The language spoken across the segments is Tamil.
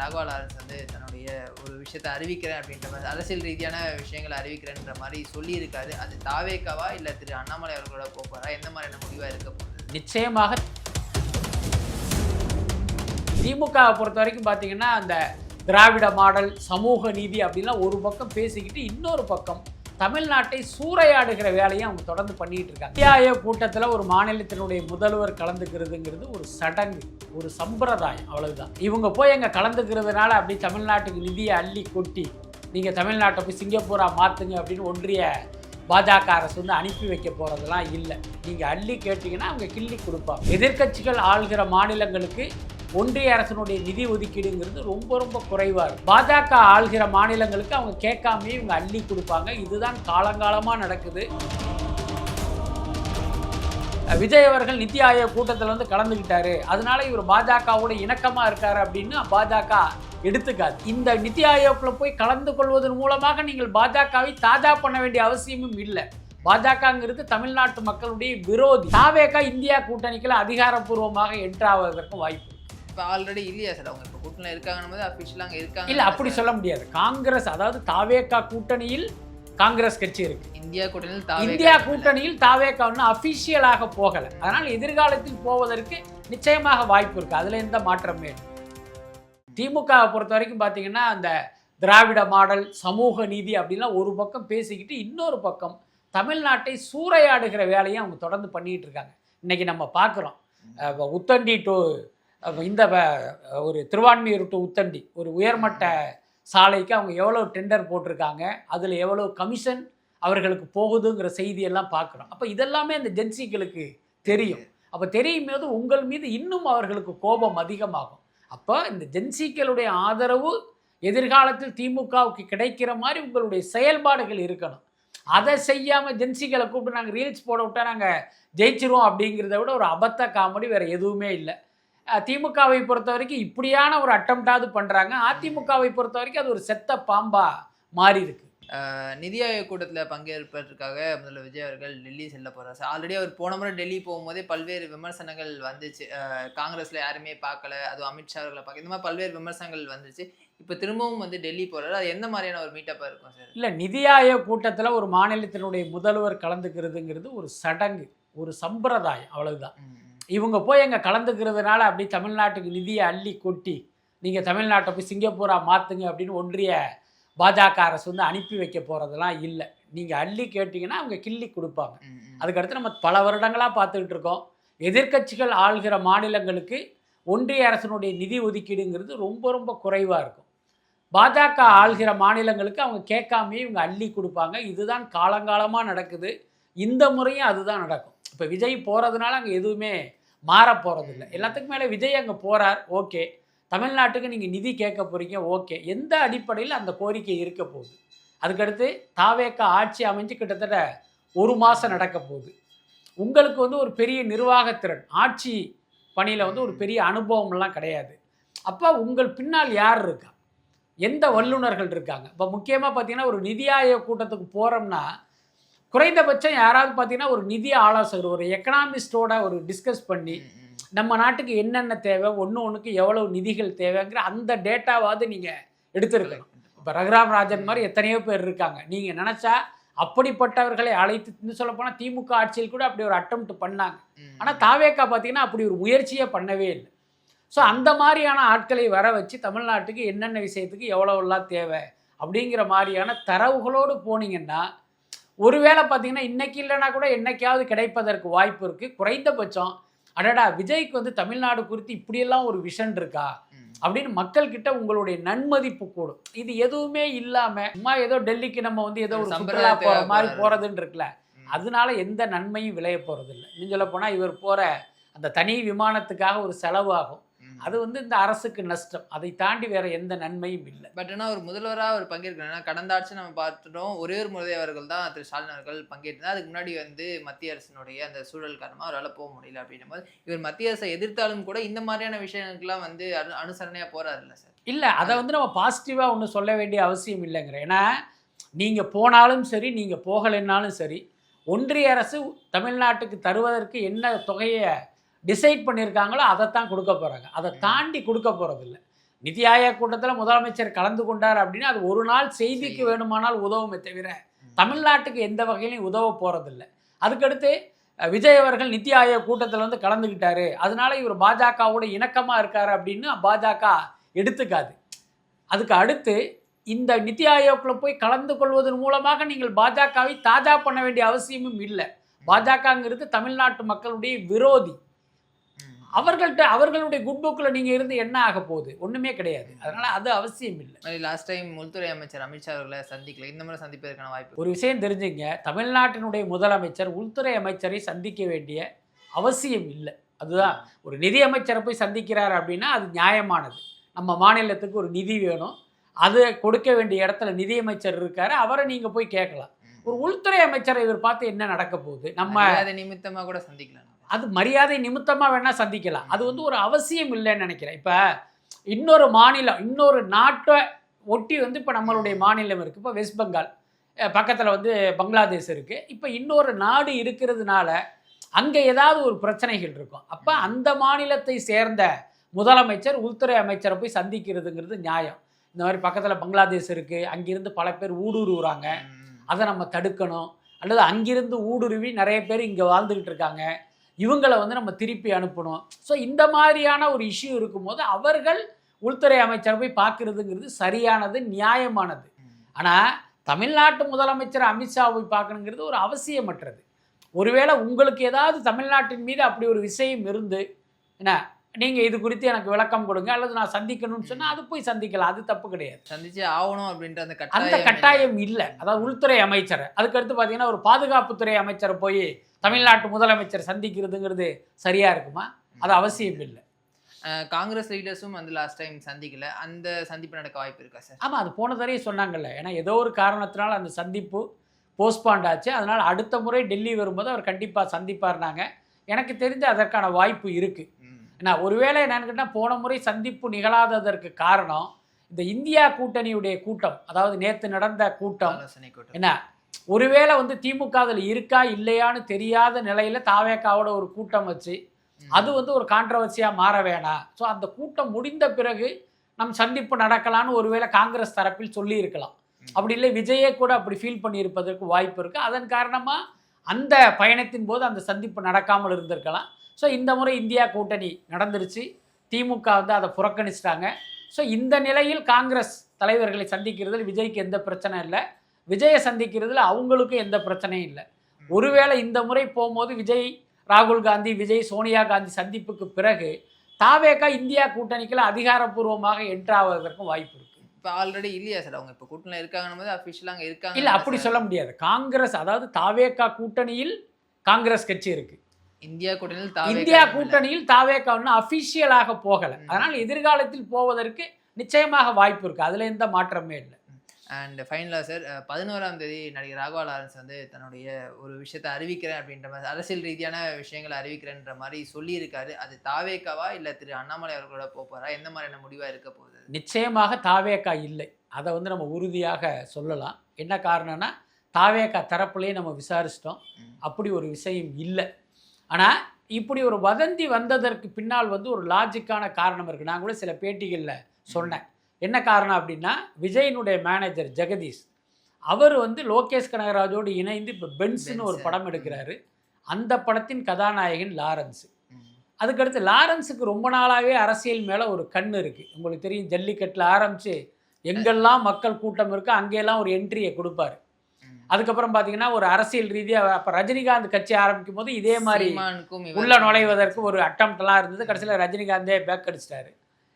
ராகவா லாரன்ஸ் வந்து தன்னுடைய ஒரு விஷயத்தை அறிவிக்கிறேன் அப்படின்ற மாதிரி அரசியல் ரீதியான விஷயங்களை அறிவிக்கிறேன்ற மாதிரி சொல்லியிருக்காரு. அது தாவேக்காவா இல்லை திரு அண்ணாமலை அவர்களோட போக்குவரா எந்த மாதிரியான முடிவாக இருக்க போகுது? நிச்சயமாக திமுகவை பொறுத்த வரைக்கும் பார்த்தீங்கன்னா அந்த திராவிட மாடல் சமூக நீதி அப்படின்லாம் ஒரு பக்கம் பேசிக்கிட்டு இன்னொரு பக்கம் தமிழ்நாட்டை சூறையாடுகிற வேலையை அவங்க தொடர்ந்து பண்ணிட்டு இருக்காங்க. நிதி ஆயோக் கூட்டத்தில் ஒரு மாநிலத்தினுடைய முதல்வர் கலந்துக்கிறதுங்கிறது ஒரு சடங்கு, ஒரு சம்பிரதாயம், அவ்வளவுதான். இவங்க போய் அங்கே கலந்துக்கிறதுனால அப்படி தமிழ்நாட்டுக்கு நிதியை அள்ளி கொட்டி நீங்கள் தமிழ்நாட்டை போய் சிங்கப்பூரா மாற்றுங்க அப்படின்னு ஒன்றிய பாஜக அரசு வந்து அனுப்பி வைக்க போகிறதெல்லாம் இல்லை. நீங்கள் அள்ளி கேட்டிங்கன்னா அவங்க கிள்ளி கொடுப்பாங்க. எதிர்க்கட்சிகள் ஆள்கிற மாநிலங்களுக்கு ஒன்றிய அரசினுடைய நிதி ஒதுக்கீடுங்கிறது ரொம்ப ரொம்ப குறைவாக இருக்கும். பாஜக ஆள்கிற மாநிலங்களுக்கு அவங்க கேட்காமே இவங்க அள்ளி கொடுப்பாங்க. இதுதான் காலங்காலமாக நடக்குது. விஜய் அவர்கள் நிதி ஆயோக் கூட்டத்தில் வந்து கலந்துக்கிட்டாரு, அதனால இவர் பாஜகவோட இணக்கமாக இருக்காரு அப்படின்னு பாஜக எடுத்துக்காது. இந்த நிதி ஆயோக்கில் போய் கலந்து கொள்வதன் மூலமாக நீங்கள் பாஜகவை தாஜா பண்ண வேண்டிய அவசியமும் இல்லை. பாஜகங்கிறது தமிழ்நாட்டு மக்களுடைய விரோதி. தாவேகா இந்தியா கூட்டணிக்குள்ள அதிகாரப்பூர்வமாக என்ட்ராவதற்கு வாய்ப்பு. இப்போ ஆல்ரெடி இல்லையா சார்? அவங்க இப்போ கூட்டணியில் இருக்காங்கன்னு அஃபிஷியலாக அங்கே இருக்காங்க. இல்லை, அப்படி சொல்ல முடியாது. காங்கிரஸ், அதாவது தாவேகா கூட்டணியில் காங்கிரஸ் கட்சி இருக்கு. இந்தியா கூட்டணியில் தாவேகா ஒன்றும் அஃபிஷியலாக போகலை. அதனால் எதிர்காலத்தில் போவதற்கு நிச்சயமாக வாய்ப்பு இருக்கு. அதில் எந்த மாற்றமே. திமுகவை பொறுத்த வரைக்கும் பார்த்தீங்கன்னா அந்த திராவிட மாடல் சமூக நீதி அப்படின்லாம் ஒரு பக்கம் பேசிக்கிட்டு இன்னொரு பக்கம் தமிழ்நாட்டை சூறையாடுகிற வேலையை அவங்க தொடர்ந்து பண்ணிட்டு இருக்காங்க. இன்னைக்கு நம்ம பார்க்குறோம், உத்தண்டி டு இந்த ஒரு திருவான்மியூர் டு உத்தண்டி ஒரு உயர்மட்ட சாலைக்கு அவங்க எவ்வளோ டெண்டர் போட்டிருக்காங்க, அதில் எவ்வளோ கமிஷன் அவர்களுக்கு போகுதுங்கிற செய்தியெல்லாம் பார்க்குறோம். அப்போ இதெல்லாமே அந்த ஜென்சிகளுக்கு தெரியும். அப்போ தெரியும் போது உங்கள் மீது இன்னும் அவர்களுக்கு கோபம் அதிகமாகும். அப்போ இந்த ஜென்சிகளுடைய ஆதரவு எதிர்காலத்தில் திமுகவுக்கு கிடைக்கிற மாதிரி உங்களுடைய செயல்பாடுகள் இருக்கணும். அதை செய்யாமல் ஜென்சிகளை கூப்பிட்டு நாங்கள் ரீல்ஸ் போட விட்டால் நாங்கள் ஜெயிச்சிருவோம் அப்படிங்கிறத விட ஒரு அபத்த காமெடி வேறு எதுவுமே இல்லை. திமுகவை பொறுத்த வரைக்கும் இப்படியான ஒரு அட்டம்ப்டாவது பண்ணுறாங்க. அதிமுகவை பொறுத்த வரைக்கும் அது ஒரு செத்த பாம்பா மாறி இருக்கு. நிதி ஆயோக் கூட்டத்தில் பங்கேற்பதற்காக முதல்ல விஜய் அவர்கள் டெல்லி செல்ல போகிறார் சார். ஆல்ரெடி அவர் போன முறை டெல்லி போகும்போதே பல்வேறு விமர்சனங்கள் வந்துச்சு. காங்கிரஸில் யாருமே பார்க்கல, அதுவும் அமித்ஷா அவர்களை பார்க்க, இந்த மாதிரி பல்வேறு விமர்சனங்கள் வந்துச்சு. இப்போ திரும்பவும் வந்து டெல்லி போகிறாரு. அது எந்த மாதிரியான ஒரு மீட்டப்பாக இருக்கும் சார்? இல்லை, நிதி ஆயோக் கூட்டத்தில் ஒரு மாநிலத்தினுடைய முதல்வர் கலந்துக்கிறதுங்கிறது ஒரு சடங்கு, ஒரு சம்பிரதாயம், அவ்வளவுதான். இவங்க போய் அங்கே கலந்துக்கிறதுனால அப்படி தமிழ்நாட்டுக்கு நிதியை அள்ளி கொட்டி நீங்கள் தமிழ்நாட்டை போய் சிங்கப்பூரா மாற்றுங்க அப்படின்னு ஒன்றிய பாஜக அரசு வந்து அனுப்பி வைக்க போகிறதெல்லாம் இல்லை. நீங்கள் அள்ளி கேட்டிங்கன்னா அவங்க கிள்ளி கொடுப்பாங்க. அதுக்கடுத்து நம்ம பல வருடங்களாக பார்த்துக்கிட்டு இருக்கோம், எதிர்க்கட்சிகள் ஆள்கிற மாநிலங்களுக்கு ஒன்றிய அரசினுடைய நிதி ஒதுக்கீடுங்கிறது ரொம்ப ரொம்ப குறைவாக இருக்கும். பாஜக ஆள்கிற மாநிலங்களுக்கு அவங்க கேட்காமே இவங்க அள்ளி கொடுப்பாங்க. இதுதான் காலங்காலமாக நடக்குது. இந்த முறையும் அதுதான் நடக்கும். இப்போ விஜய் போகிறதுனால அங்கே எதுவுமே மாற போகிறதில்லை. எல்லாத்துக்கும் மேலே விஜய் அங்கே போகிறார், ஓகே. தமிழ்நாட்டுக்கு நீங்கள் நிதி கேட்க போகிறீங்க, ஓகே. எந்த அடிப்படையில் அந்த கோரிக்கை இருக்க போகுது? அதுக்கடுத்து தாவேகா ஆட்சி அமைஞ்சு கிட்டத்தட்ட 1 மாதம் நடக்க போகுது. உங்களுக்கு வந்து ஒரு பெரிய நிர்வாகத்திறன், ஆட்சி பணியில் வந்து ஒரு பெரிய அனுபவம்லாம் கிடையாது. அப்போ உங்கள் பின்னால் யார் இருக்கா? எந்த வல்லுநர்கள் இருக்காங்க? இப்போ முக்கியமாக பார்த்தீங்கன்னா ஒரு நிதி ஆயோக் கூட்டத்துக்கு போகிறோம்னா குறைந்தபட்சம் யாராவது பார்த்தீங்கன்னா ஒரு நிதி ஆலோசகர், ஒரு எக்கனாமிஸ்டோட ஒரு டிஸ்கஸ் பண்ணி நம்ம நாட்டுக்கு என்னென்ன தேவை, ஒன்றுக்கு எவ்வளவு நிதிகள் தேவைங்கிற அந்த டேட்டாவாவது நீங்கள் எடுத்துருக்கணும். இப்போ ரகுராம் ராஜன் மாதிரி எத்தனையோ பேர் இருக்காங்க. நீங்கள் நினச்சா அப்படிப்பட்டவர்களை அழைத்து, இன்னும் சொல்ல போனால் திமுக ஆட்சியில் கூட அப்படி ஒரு அட்டெம்ப்ட் பண்ணாங்க. ஆனால் தாவேக்கா பார்த்தீங்கன்னா அப்படி ஒரு முயற்சியே பண்ணவே இல்லை. ஸோ அந்த மாதிரியான ஆட்களை வர வச்சு தமிழ்நாட்டுக்கு என்னென்ன விஷயத்துக்கு எவ்வளோலாம் தேவை அப்படிங்கிற மாதிரியான தரவுகளோடு போனீங்கன்னா ஒருவேளை பார்த்தீங்கன்னா இன்றைக்கி இல்லைனா கூட என்னைக்காவது கிடைப்பதற்கு வாய்ப்பு இருக்குது. குறைந்தபட்சம் அடடா விஜய்க்கு வந்து தமிழ்நாடு குறித்து இப்படியெல்லாம் ஒரு விஷன் இருக்கா அப்படின்னு மக்கள்கிட்ட உங்களுடைய நன்மதிப்பு கூடும். இது எதுவுமே இல்லாமல் சும்மா ஏதோ டெல்லிக்கு நம்ம வந்து ஏதோ ஒரு சுற்றுலா போகிற மாதிரி போகிறதுன்னு இருக்குல்ல, அதனால எந்த நன்மையும் விளைய போகிறதில்லை. இன்னும் சொல்ல போனால் இவர் போகிற அந்த தனி விமானத்துக்காக ஒரு செலவு ஆகும். அது வந்து இந்த அரசுக்கு நஷ்டம். அதை தாண்டி வேற எந்த நன்மையும் இல்லை. பட் ஆனால் ஒரு முதல்வராக அவர் பங்கேற்கணும். கடந்த ஆட்சி நம்ம பார்த்துட்டோம், ஒரே ஒரு முறை அவர்கள் தான் திரு ஸ்டாலின் அவர்கள் பங்கேற்றார். அதுக்கு முன்னாடி வந்து மத்திய அரசினுடைய அந்த சூழல் காரணமாக அவரால் போக முடியல. அப்படின்னும் போது இவர் மத்திய அரசை எதிர்த்தாலும் கூட இந்த மாதிரியான விஷயங்களுக்குலாம் வந்து அனுசரணையாக போறாரு இல்லை சார்? இல்லை, அதை வந்து நம்ம பாசிட்டிவாக ஒன்றும் சொல்ல வேண்டிய அவசியம் இல்லைங்கிறேன். ஏன்னா நீங்கள் போனாலும் சரி, நீங்கள் போகலைன்னாலும் சரி, ஒன்றிய அரசு தமிழ்நாட்டுக்கு தருவதற்கு என்ன தொகையை டிசைட் பண்ணியிருக்காங்களோ அதைத்தான் கொடுக்க போகிறாங்க. அதை தாண்டி கொடுக்க போகிறதில்ல. நிதி ஆயோக் கூட்டத்தில் முதலமைச்சர் கலந்து கொண்டார் அப்படின்னா அது ஒரு நாள் செய்திக்கு வேணுமானால் உதவுமே தவிர தமிழ்நாட்டுக்கு எந்த வகையிலையும் உதவ போகிறதில்ல. அதுக்கடுத்து விஜய் அவர்கள் நிதி ஆயோக் கூட்டத்தில் வந்து கலந்துக்கிட்டாரு, அதனால இவர் பாஜகவோட இணக்கமாக இருக்காரு அப்படின்னு பாஜக எடுத்துக்காது. அதுக்கு அடுத்து இந்த நிதி ஆயோக்கில் போய் கலந்து கொள்வதன் மூலமாக நீங்கள் பாஜகவை தாஜா பண்ண வேண்டிய அவசியமும் இல்லை. பாஜகங்கிறது தமிழ்நாட்டு மக்களுடைய விரோதி. அவர்களுடைய குட் புக்கில் நீங்கள் இருந்து என்ன ஆக போகுது? ஒன்றுமே கிடையாது. அதனால் அது அவசியம் இல்லை. லாஸ்ட் டைம் உள்துறை அமைச்சர் அமித்ஷா அவர்களை சந்திக்கல, இந்த முறை சந்திப்பதற்கான வாய்ப்பு. ஒரு விஷயம் தெரிஞ்சுங்க, தமிழ்நாட்டினுடைய முதலமைச்சர் உள்துறை அமைச்சரை சந்திக்க வேண்டிய அவசியம் இல்லை. அதுதான், ஒரு நிதி அமைச்சரை போய் சந்திக்கிறார் அப்படின்னா அது நியாயமானது. நம்ம மாநிலத்துக்கு ஒரு நிதி வேணும், அது கொடுக்க வேண்டிய இடத்துல நிதியமைச்சர் இருக்காரு, அவரை நீங்கள் போய் கேட்கலாம். ஒரு உள்துறை அமைச்சரை இவர் பார்த்து என்ன நடக்க போகுது? நம்ம நிமித்தமாக கூட சந்திக்கலாம். அது மரியாதை நிமித்தமாக வேணால் சந்திக்கலாம். அது வந்து ஒரு அவசியம் இல்லைன்னு நினைக்கிறேன். இப்போ இன்னொரு மாநிலம், இன்னொரு நாட்டை ஒட்டி வந்து இப்போ நம்மளுடைய மாநிலம் இருக்குது. இப்போ வெஸ்ட் பெங்கால் பக்கத்தில் வந்து பங்களாதேஷ் இருக்குது. இப்போ இன்னொரு நாடு இருக்கிறதுனால அங்கே ஏதாவது ஒரு பிரச்சனைகள் இருக்கும். அப்போ அந்த மாநிலத்தை சேர்ந்த முதலமைச்சர் உள்துறை அமைச்சரை போய் சந்திக்கிறதுங்கிறது நியாயம். இந்த மாதிரி பக்கத்தில் பங்களாதேஷ் இருக்குது, அங்கிருந்து பல பேர் ஊடுருவுறாங்க, அதை நம்ம தடுக்கணும். அல்லது அங்கிருந்து ஊடுருவி நிறைய பேர் இங்கே வாழ்ந்துக்கிட்டு இருக்காங்க, இவங்களை வந்து நம்ம திருப்பி அனுப்பணும். ஸோ இந்த மாதிரியான ஒரு இஷ்யூ இருக்கும்போது அவர்கள் உள்துறை அமைச்சரை போய் பார்க்குறதுங்கிறது சரியானது, நியாயமானது. ஆனால் தமிழ்நாட்டு முதலமைச்சர் அமித்ஷா போய் பார்க்கணுங்கிறது ஒரு அவசியமற்றது. ஒருவேளை உங்களுக்கு ஏதாவது தமிழ்நாட்டின் மீது அப்படி ஒரு விஷயம் இருந்து என்ன நீங்கள் இது குறித்து எனக்கு விளக்கம் கொடுங்க அல்லது நான் சந்திக்கணும்னு சொன்னால் அது போய் சந்திக்கலாம், அது தப்பு கிடையாது. சந்திச்சு ஆகணும் அப்படின்ற அந்த கட்டாயம் இல்லை. அதாவது உள்துறை அமைச்சர், அதுக்கடுத்து பார்த்தீங்கன்னா ஒரு பாதுகாப்புத்துறை அமைச்சரை போய் தமிழ்நாட்டு முதலமைச்சர் சந்திக்கிறதுங்கிறது சரியா இருக்குமா? அது அவசியம் இல்லை. காங்கிரஸ் லீடர்ஸும் வந்து லாஸ்ட் டைம் சந்திக்கல, அந்த சந்திப்பு நடக்க வாய்ப்பு இருக்கா சார்? ஆமாம், அது போன தடவை சொன்னாங்கல்ல. ஏன்னா ஏதோ ஒரு காரணத்தினால அந்த சந்திப்பு போஸ்ட்பாண்ட் ஆச்சு. அதனால் அடுத்த முறை டெல்லி வரும்போது அவர் கண்டிப்பாக சந்திப்பார்னாங்க. எனக்கு தெரிஞ்சு அதற்கான வாய்ப்பு இருக்குது. ஏன்னா ஒருவேளை என்னன்னு கேட்டால் போன முறை சந்திப்பு நிகழாததற்கு காரணம் இந்த இந்தியா கூட்டணியுடைய கூட்டம், அதாவது நேற்று நடந்த கூட்டம் என்ன, ஒருவேளை வந்து திமுக அதில் இருக்கா இல்லையான்னு தெரியாத நிலையில் தாவேக்காவோட ஒரு கூட்டம் வச்சு அது வந்து ஒரு கான்ட்ரவர்சியாக மாற வேணாம். ஸோ அந்த கூட்டம் முடிந்த பிறகு நம் சந்திப்பு நடக்கலான்னு ஒருவேளை காங்கிரஸ் தரப்பில் சொல்லியிருக்கலாம். அப்படி இல்லை விஜயே கூட அப்படி ஃபீல் பண்ணியிருப்பதற்கு வாய்ப்பு இருக்குது. அதன் காரணமாக அந்த பயணத்தின் போது அந்த சந்திப்பு நடக்காமல் இருந்திருக்கலாம். ஸோ இந்த முறை இந்தியா கூட்டணி நடந்துருச்சு, திமுக வந்து அதை புறக்கணிச்சிட்டாங்க. ஸோ இந்த நிலையில் காங்கிரஸ் தலைவர்களை சந்திக்கிறதுல விஜய்க்கு எந்த பிரச்சனை இல்லை, விஜயை சந்திக்கிறதுல அவங்களுக்கு எந்த பிரச்சனையும் இல்லை. ஒருவேளை இந்த முறை போகும்போது விஜய் ராகுல் காந்தி, விஜய் சோனியா காந்தி சந்திப்புக்கு பிறகு தாவேகா இந்தியா கூட்டணிக்குள்ள அதிகாரப்பூர்வமாக என்ட்ரு ஆவதற்கும் வாய்ப்பு இருக்கு. இப்போ ஆல்ரெடி இல்லையா சார் அவங்க இப்போ கூட்டணியில் இருக்காங்கன்னு அஃபிஷியலாக அங்கே இருக்காங்க? இல்லை, அப்படி சொல்ல முடியாது. காங்கிரஸ், அதாவது தாவேகா கூட்டணியில் காங்கிரஸ் கட்சி இருக்கு, இந்தியா கூட்டணியில் தாவேகா ஒன்றும் அஃபிஷியலாக போகலை. அதனால் எதிர்காலத்தில் போவதற்கு நிச்சயமாக வாய்ப்பு இருக்குது, அதில் எந்த மாற்றமே இல்லை. அண்ட் ஃபைனலாக சார் 11ஆம் தேதி நடிகர் ராகவா லாரன்ஸ் வந்து தன்னுடைய ஒரு விஷயத்தை அறிவிக்கிறேன் அப்படின்ற மாதிரி, அரசியல் ரீதியான விஷயங்களை அறிவிக்கிறேன்ற மாதிரி சொல்லியிருக்காரு. அது தாவேக்காவா இல்லை திரு அண்ணாமலை அவர்களோட போப்பாரா, எந்த மாதிரியான முடிவாக இருக்க போகுது? நிச்சயமாக தாவேக்கா இல்லை, அதை வந்து நம்ம உறுதியாக சொல்லலாம். என்ன காரணம்னா தாவேக்கா தரப்புலேயே நம்ம விசாரிச்சிட்டோம், அப்படி ஒரு விஷயம் இல்லை. ஆனால் இப்படி ஒரு வதந்தி வந்ததற்கு பின்னால் வந்து ஒரு லாஜிக்கான காரணம் இருக்குது. நான் கூட சில பேட்டிகளில் சொன்னேன். என்ன காரணம் அப்படின்னா, விஜயினுடைய மேனேஜர் ஜெகதீஷ் அவர் வந்து லோகேஷ் கனகராஜோடு இணைந்து இப்போ பென்ஸ்னு ஒரு படம் எடுக்கிறாரு. அந்த படத்தின் கதாநாயகன் லாரன்ஸு. அதுக்கடுத்து லாரன்ஸுக்கு ரொம்ப நாளாகவே அரசியல் மேலே ஒரு கண் இருக்குது. உங்களுக்கு தெரியும், ஜல்லிக்கட்டில் ஆரம்பித்து எங்கெல்லாம் மக்கள் கூட்டம் இருக்கோ அங்கெல்லாம் ஒரு என்ட்ரியை கொடுப்பாரு. அதுக்கப்புறம் பார்த்தீங்கன்னா ஒரு அரசியல் ரீதியாக அப்போ ரஜினிகாந்த் கட்சி ஆரம்பிக்கும் போது இதே மாதிரி உள்ள நுழைவதற்கு ஒரு அட்டம்ப்ட்லாம் இருந்தது. கடைசியில் ரஜினிகாந்தே பேக் அடிச்சிட்டாரு.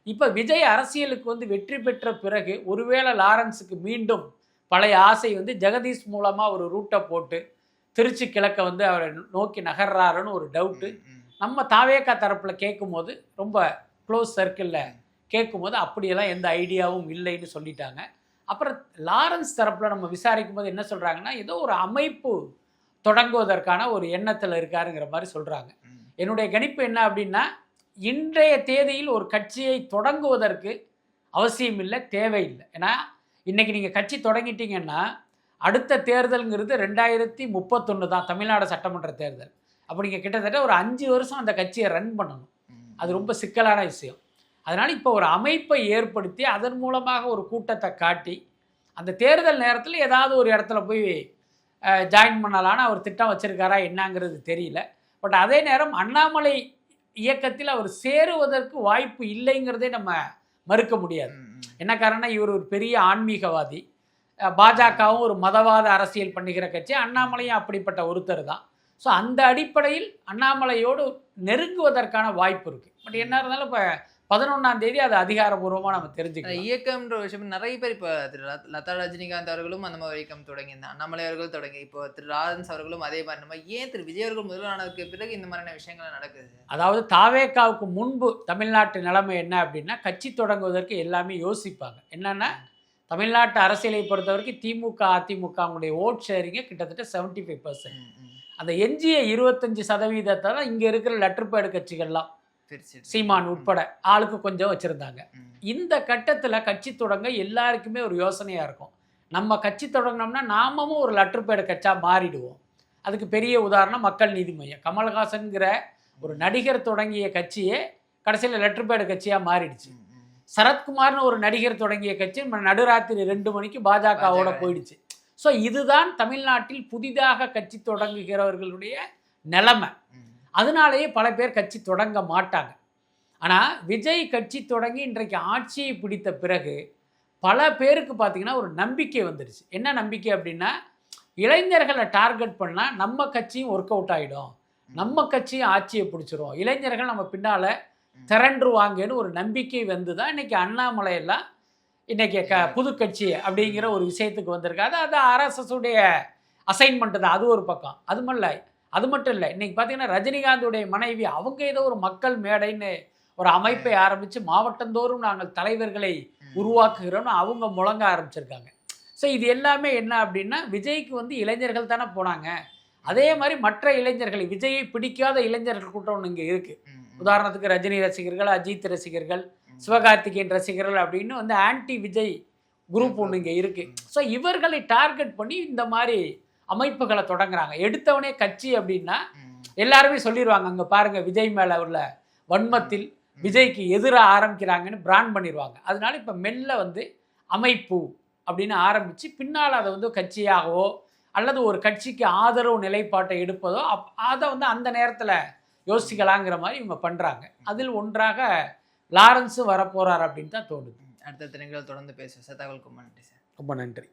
இப்போ விஜய் அரசியலுக்கு வந்து வெற்றி பெற்ற பிறகு ஒருவேளை லாரன்ஸுக்கு மீண்டும் பழைய ஆசை வந்து ஜெகதீஷ் மூலமாக ஒரு ரூட்டை போட்டு திருச்சி கிழக்க வந்து அவரை நோக்கி நகர்றாருன்னு ஒரு டவுட்டு நம்ம தாவேக்கா தரப்பில் கேட்கும்போது, ரொம்ப க்ளோஸ் சர்க்கிளில் கேட்கும்போது அப்படியெல்லாம் எந்த ஐடியாவும் இல்லைன்னு சொல்லிட்டாங்க. அப்புறம் லாரன்ஸ் தரப்பில் நம்ம விசாரிக்கும் போது என்ன சொல்கிறாங்கன்னா, ஏதோ ஒரு அமைப்பு தொடங்குவதற்கான ஒரு எண்ணத்தில் இருக்காருங்கிற மாதிரி சொல்கிறாங்க. என்னுடைய கணிப்பு என்ன அப்படின்னா, இன்றைய தேதியில் ஒரு கட்சியை தொடங்குவதற்கு அவசியம் இல்லை, தேவையில்லை. ஏன்னா இன்றைக்கி நீங்கள் கட்சி தொடங்கிட்டீங்கன்னா அடுத்த தேர்தலுங்கிறது 2031 தான், தமிழ்நாடு சட்டமன்ற தேர்தல். அப்போ நீங்கள் கிட்டத்தட்ட ஒரு 5 வருஷம் அந்த கட்சியை ரன் பண்ணணும். அது ரொம்ப சிக்கலான விஷயம். அதனால் இப்போ ஒரு அமைப்பை ஏற்படுத்தி அதன் மூலமாக ஒரு கூட்டத்தை காட்டி அந்த தேர்தல் நேரத்தில் ஏதாவது ஒரு இடத்துல போய் ஜாயின் பண்ணலான்னு அவர் திட்டம் வச்சுருக்காரா என்னங்கிறது தெரியல. பட் அதே நேரம் அண்ணாமலை இயக்கத்தில் அவர் சேருவதற்கு வாய்ப்பு இல்லைங்கிறதே நம்ம மறுக்க முடியாது. என்ன காரணம், இவர் ஒரு பெரிய ஆன்மீகவாதி, பாஜகவும் ஒரு மதவாத அரசியல் பண்ணுகிற கட்சி, அண்ணாமலையும் அப்படிப்பட்ட ஒருத்தர் தான். ஸோ அந்த அடிப்படையில் அண்ணாமலையோடு நெருங்குவதற்கான வாய்ப்பு இருக்குது. பட் என்ன இருந்தாலும் இப்போ 11ஆம் தேதி அது அதிகாரபூர்வமாக நம்ம தெரிஞ்சுக்கலாம். இயக்கம்ன்ற விஷயம் நிறைய பேர் இப்போ திரு லதா ரஜினிகாந்த் அவர்களும் அந்த மாதிரி இயக்கம் தொடங்கியிருந்தாங்க, அண்ணாமலை அவர்கள் தொடங்கி, இப்போ திரு லாரன்ஸ் அவர்களும் அதே மாதிரி. நம்ம ஏன் திரு விஜய் அவர்கள் முதல்வரானதுக்கு பிறகு இந்த மாதிரியான விஷயங்கள் நடக்குது? அதாவது தாவேகாவுக்கு முன்பு தமிழ்நாட்டு நிலைமை என்ன அப்படின்னா, கட்சி தொடங்குவதற்கு எல்லாமே யோசிப்பாங்க. என்னென்னா, தமிழ்நாட்டு அரசியலை பொறுத்த வரைக்கும் திமுக அதிமுகவுடைய ஓட் ஷேரிங்க கிட்டத்தட்ட 75%. அந்த எஞ்சிய 25% தான் இங்கே இருக்கிற லெட்டர்பேடு கட்சிகள்லாம், சீமான் உட்பட ஆளுக்கு கொஞ்சம் வச்சுருந்தாங்க. இந்த கட்டத்தில் கட்சி தொடங்க எல்லாருக்குமே ஒரு யோசனையாக இருக்கும். நம்ம கட்சி தொடங்கினோம்னா நாமவும் ஒரு லெட்டர்பேடு கட்சியாக மாறிடுவோம். அதுக்கு பெரிய உதாரணம் மக்கள் நீதி மையம். கமல்ஹாசன்கிற ஒரு நடிகர் தொடங்கிய கட்சியே கடைசியில் லெட்டர்பேடு கட்சியாக மாறிடுச்சு. சரத்குமார்னு ஒரு நடிகர் தொடங்கிய கட்சி நடுராத்திரி 2 மணிக்கு பாஜகவோட போயிடுச்சு. ஸோ இதுதான் தமிழ்நாட்டில் புதிதாக கட்சி தொடங்குகிறவர்களுடைய நிலைமை. அதனாலேயே பல பேர் கட்சி தொடங்க மாட்டாங்க. ஆனால் விஜய் கட்சி தொடங்கி இன்றைக்கு ஆட்சியை பிடித்த பிறகு பல பேருக்கு பார்த்திங்கன்னா ஒரு நம்பிக்கை வந்துடுச்சு. என்ன நம்பிக்கை அப்படின்னா, இளைஞர்களை டார்கெட் பண்ணால் நம்ம கட்சியும் ஒர்க் அவுட் ஆகிடும், நம்ம கட்சியும் ஆட்சியை பிடிச்சிரும், இளைஞர்கள் நம்ம பின்னால் திரண்டுருவாங்கன்னு ஒரு நம்பிக்கை வந்து தான் இன்றைக்கி அண்ணாமலையெல்லாம் இன்றைக்கி புது கட்சி அப்படிங்கிற ஒரு விஷயத்துக்கு வந்திருக்காது. அது ஆர்எஸ்எஸுடைய அசைன்மெண்ட்டு தான். அது ஒரு பக்கம். அது மட்டும் இல்லை, இன்றைக்கி பார்த்தீங்கன்னா ரஜினிகாந்துடைய மனைவி அவங்க ஏதோ ஒரு மக்கள் மேடைன்னு ஒரு அமைப்பை ஆரம்பித்து மாவட்டந்தோறும் நாங்கள் தலைவர்களை உருவாக்குகிறோம்னு அவங்க முழங்க ஆரம்பிச்சிருக்காங்க. ஸோ இது எல்லாமே என்ன அப்படின்னா, விஜய்க்கு வந்து இளைஞர்கள் தானே போனாங்க, அதே மாதிரி மற்ற இளைஞர்கள், விஜயை பிடிக்காத இளைஞர்கள் கூட்டம் ஒன்று இங்கே இருக்குது. உதாரணத்துக்கு ரஜினி ரசிகர்கள், அஜித் ரசிகர்கள், சிவகார்த்திகேயன் ரசிகர்கள் அப்படின்னு வந்து ஆன்டி விஜய் குரூப் ஒன்று இங்கே இருக்குது. ஸோ இவர்களை டார்கெட் பண்ணி இந்த மாதிரி அமைப்புகளை தொடங்குறாங்க. எடுத்தவனே கட்சி அப்படின்னா எல்லாருமே சொல்லிடுவாங்க, அங்கே பாருங்கள் விஜய் மேலே உள்ள வன்மத்தில் விஜய்க்கு எதிராக ஆரம்பிக்கிறாங்கன்னு பிராண்ட் பண்ணிடுவாங்க. அதனால இப்போ மெல்ல வந்து அமைப்பு அப்படின்னு ஆரம்பித்து பின்னால் அதை வந்து கட்சியாகவோ அல்லது ஒரு கட்சிக்கு ஆதரவு நிலைப்பாட்டை எடுப்பதோ அதை வந்து அந்த நேரத்தில் யோசிக்கலாங்கிற மாதிரி இவங்க பண்ணுறாங்க. அதில் ஒன்றாக லாரன்ஸும் வரப்போகிறார் அப்படின்னு தான் தோணுது. அடுத்த தினங்கள் தொடர்ந்து பேசுவோம் சார். தகவலுக்கு ரொம்ப நன்றி சார். ரொம்ப நன்றி.